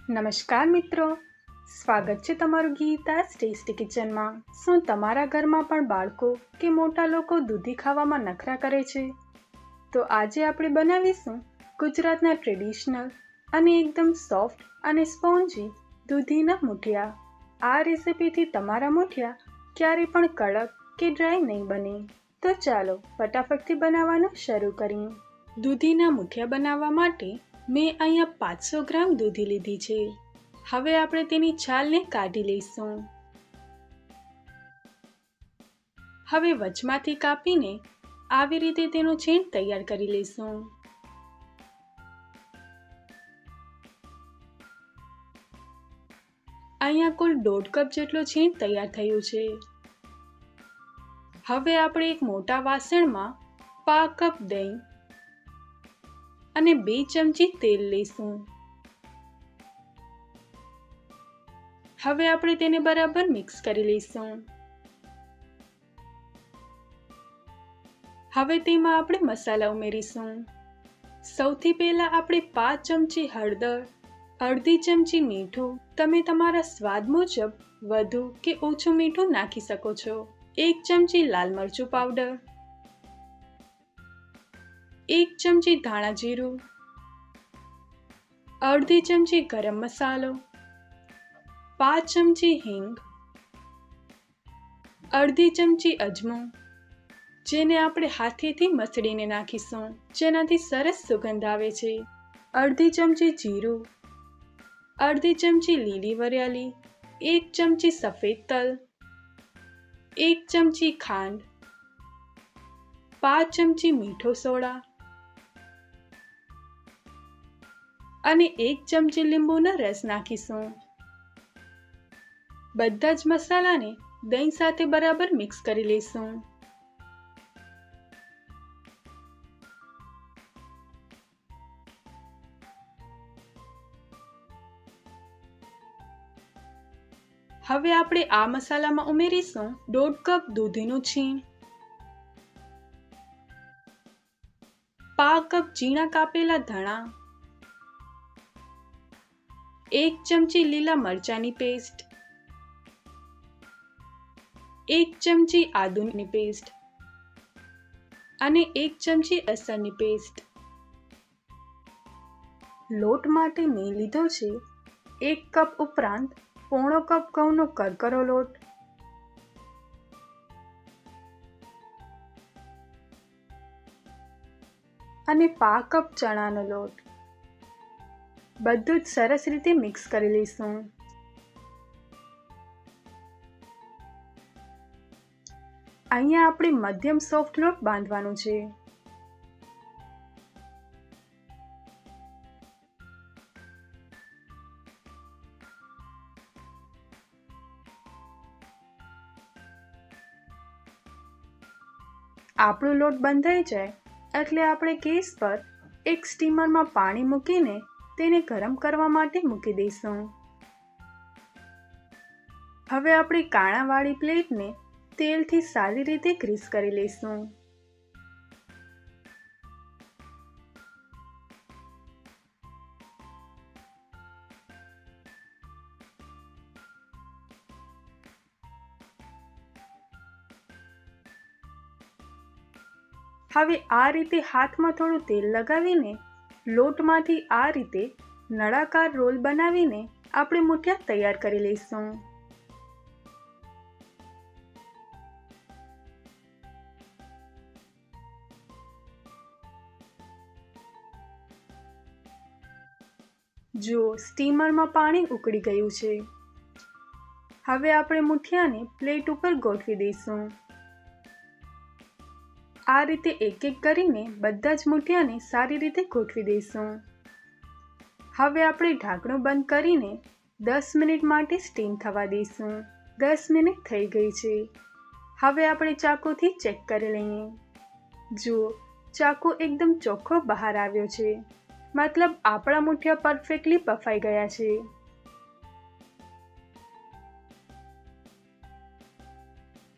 નમસ્કાર મિત્રો, સ્વાગત છે તમારું ગીતા's ટેસ્ટી કિચનમાં। શું તમારા ઘરમાં પણ બાળકો કે મોટા લોકો દૂધી ખાવામાં નખરા કરે છે? તો આજે આપણે બનાવીશું ગુજરાતના ટ્રેડિશનલ અને એકદમ સોફ્ટ અને સ્પોન્જી દૂધીના મૂઠિયા। આ રેસિપીથી તમારા મૂઠિયા ક્યારેય પણ કડક કે ડ્રાય નહીં બને। તો ચાલો ફટાફટથી બનાવવાનું શરૂ કરીએ। દૂધીના મૂઠિયા બનાવવા માટે મેં અહીંયા 500 ગ્રામ દૂધી લીધી છે। હવે આપણે તેની છાલને કાઢી લઈશું। હવે વચમાંથી કાપીને આવી રીતે તેનો છીણ તૈયાર કરી લઈશું। અહીંયા કુલ 1.5 કપ જેટલો છીણ તૈયાર થયું છે। હવે આપણે એક મોટા વાસણમાં 1/4 કપ દહીં અને 2 ચમચી તેલ લઈશું। હવે આપણે તેને બરાબર મિક્સ કરી લઈશું। હવે તેમાં આપણે મસાલા ઉમેરીશું। સૌથી પહેલા આપણે 5 ચમચી હળદર, અડધી ચમચી મીઠું, તમે તમારા સ્વાદ મુજબ વધુ કે ઓછું મીઠું નાખી શકો છો। 1 ચમચી લાલ મરચું પાવડર, 1 ચમચી ધાણા જીરું, અડધી ચમચી ગરમ મસાલો, 5 ચમચી હિંગ, અડધી ચમચી અજમો, જેને આપણે હાથેથી મસળીને નાખીશું, જેનાથી સરસ સુગંધ આવે છે। અડધી ચમચી જીરું, અડધી ચમચી લીલી વરિયાળી, 1 ચમચી સફેદ તલ, 1 ચમચી ખાંડ, 5 ચમચી મીઠો સોડા અને 1 ચમચી લીંબુનો રસ નાખીશું। બધા જ મસાલાને દહીં સાથે બરાબર મિક્સ કરી લઈશું। હવે આપણે આ મસાલામાં ઉમેરીશું 1.5 કપ દૂધીનું છીણ, 1/4 કપ ઝીણા કાપેલા ધાણા, 1 ચમચી લીલા મરચાંની પેસ્ટ, 1 ચમચી આદુની પેસ્ટ અને 1 ચમચી લસણની પેસ્ટ। લોટ માટે મેં લીધો છે 1 કપ ઉપરાંત 1/4 કપ ઘઉંનો કરકરો લોટ, અને 1/4 કપ ચણાનો લોટ। બધું જ સરસ રીતે મિક્સ કરી લઈશું। અહીંયા આપણે મધ્યમ સોફ્ટ લોટ બાંધવાનું છે। આપણો લોટ બંધાઈ જાય એટલે આપણે ગેસ પર એક સ્ટીમરમાં પાણી મૂકીને તેને ગરમ કરવા માટે મૂકી દઈશું। હવે આપણે કાણાવાળી પ્લેટને તેલથી સારી રીતે ગ્રીસ કરી લઈશું। હવે આ રીતે હાથમાં થોડું તેલ લગાવીને લોટમાંથી આ રીતે નળાકાર રોલ બનાવીને આપણે મૂઠિયા તૈયાર કરી લઈશું। જુઓ, સ્ટીમરમાં પાણી ઉકળી ગયું છે। હવે આપણે મૂઠિયાને પ્લેટ ઉપર ગોઠવી દઈશું। આ રીતે એક એક કરીને બધા જ મૂઠિયાને સારી રીતે ગોઠવી દઈશું। હવે આપણે ઢાંકણું બંધ કરીને 10 મિનિટ માટે સ્ટીમ થવા દઈશું। 10 મિનિટ થઈ ગઈ છે। હવે આપણે ચાકુથી ચેક કરી લઈએ। જુઓ, ચાકુ એકદમ ચોખ્ખો બહાર આવ્યો છે, મતલબ આપણા મૂઠિયા પરફેક્ટલી બફાઈ ગયા છે।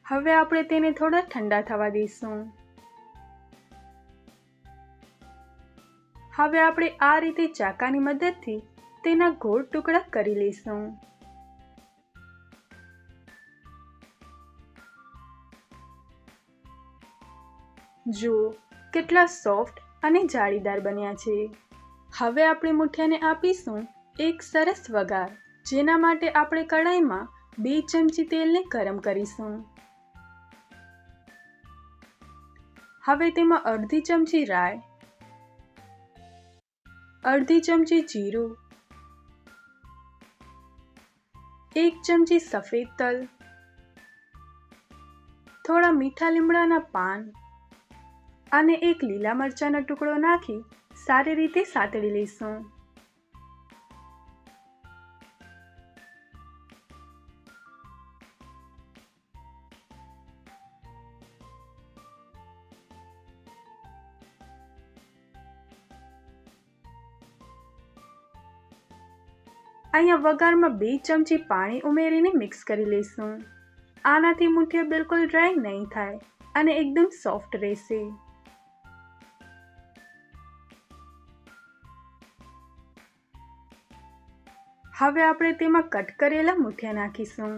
હવે આપણે તેને થોડા ઠંડા થવા દઈશું। હવે આપણે આ રીતે ચાકાની મદદથી તેના ગોળ ટુકડા કરી લઈશું. જુઓ કેટલા સોફ્ટ અને જાળીદાર બન્યા છે. હવે આપણે મુઠિયાને આપીશું એક સરસ વઘાર, જેના માટે આપણે કઢાઈમાં 2 ચમચી તેલને ગરમ કરીશું. હવે તેમાં અડધી ચમચી રાઈ, અડધી ચમચી જીરું, 1 ચમચી સફેદ તલ, થોડા મીઠા લીમડાના પાન અને એક લીલા મરચાંનો ટુકડો નાખી સારી રીતે સાતળી લઈશું. અહીંયા વઘારમાં 2 ચમચી પાણી ઉમેરીને મિક્સ કરી લઈશું. આનાથી મુઠિયા બિલકુલ ડ્રાય નહીં થાય અને એકદમ સોફ્ટ રહેશે. હવે આપણે તેમાં કટ કરેલા મુઠિયા નાખીશું.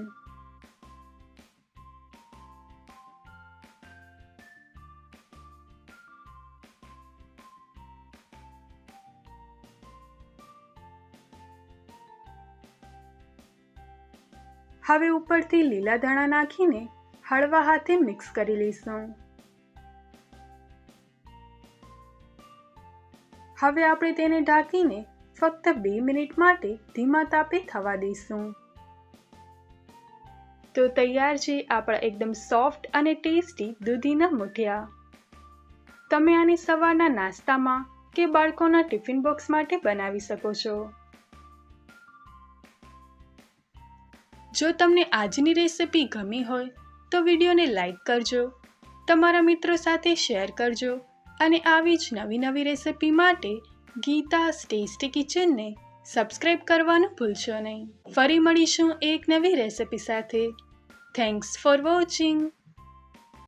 હવે ઉપરથી લીલા ધાણા નાખીને હળવા હાથે મિક્સ કરી લઈશું. હવે આપણે તેને ઢાંકીને ફક્ત 2 મિનિટ માટે ધીમા તાપે થવા દઈશું. તો તૈયાર છે આપણા એકદમ સોફ્ટ અને ટેસ્ટી દૂધીના મુઠિયા. તમે આને સવારના નાસ્તામાં કે બાળકોના ટિફિન બોક્સ માટે બનાવી શકો છો. જો તમને આજની રેસિપી ગમી હોય તો વિડીયોને લાઈક કરજો, તમારા મિત્રો સાથે શેર કરજો અને આવી જ નવી રેસિપી માટે ગીતા's ટેસ્ટી કિચનને સબસ્ક્રાઇબ કરવાનું ભૂલશો નહીં. ફરી મળીશું એક નવી રેસિપી સાથે. Thanks for watching.